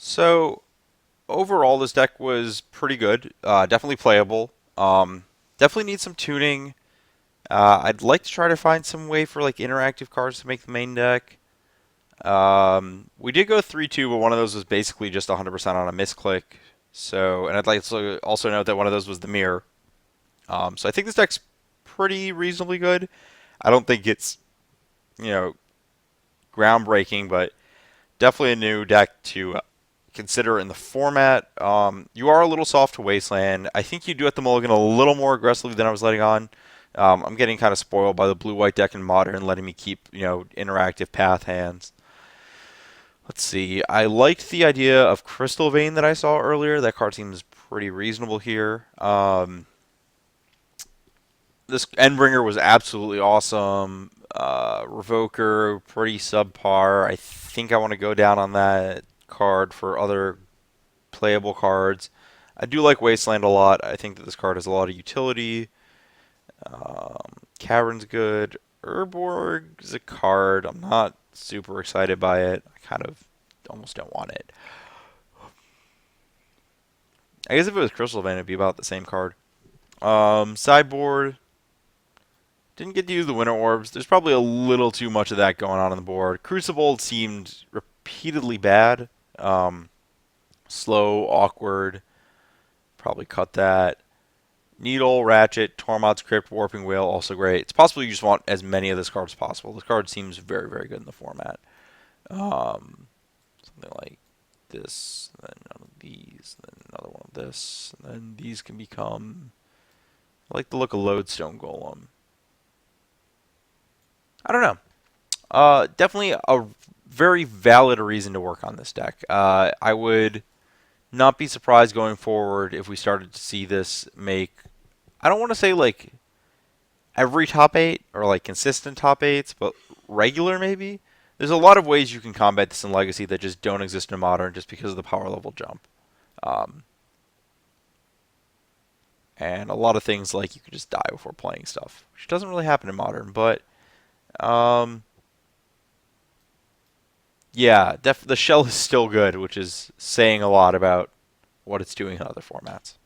So overall, this deck was pretty good. Definitely playable. Definitely needs some tuning. I'd like to try to find some way for like interactive cards to make the main deck. We did go 3-2, but one of those was basically just 100% on a misclick. So, and I'd like to also note that one of those was the mirror. So I think this deck's pretty reasonably good. I don't think it's, you know, groundbreaking, but definitely a new deck to consider in the format. You are a little soft to Wasteland. I think you do have to mulligan a little more aggressively than I was letting on. I'm getting kind of spoiled by the blue-white deck in Modern, letting me keep, interactive path hands. Let's see. I liked the idea of Crystal Vein that I saw earlier. That card seems pretty reasonable here. This Endbringer was absolutely awesome. Revoker, pretty subpar. I think I want to go down on that card for other playable cards. I do like Wasteland a lot. I think that this card has a lot of utility. Cavern's good. Urborg is a card. I'm not super excited by it. I kind of almost don't want it. I guess if it was Crystal Vein, it'd be about the same card. Sideboard. Didn't get to use the Winter Orbs. There's probably a little too much of that going on the board. Crucible seemed repeatedly bad. Slow, awkward. Probably cut that. Needle, Ratchet, Tormod's Crypt, Warping Whale, also great. It's possible you just want as many of this card as possible. This card seems very, very good in the format. Something like this, then none of these, then another one of this, and then these can become. I like the look of Lodestone Golem. I don't know. Definitely a very valid reason to work on this deck. I would not be surprised going forward if we started to see this make. I don't want to say like every top eight or like consistent top eights, but regular maybe. There's a lot of ways you can combat this in Legacy that just don't exist in Modern just because of the power level jump. Um, and a lot of things like you can just die before playing stuff, which doesn't really happen in Modern. But um, yeah, the shell is still good, which is saying a lot about what it's doing in other formats.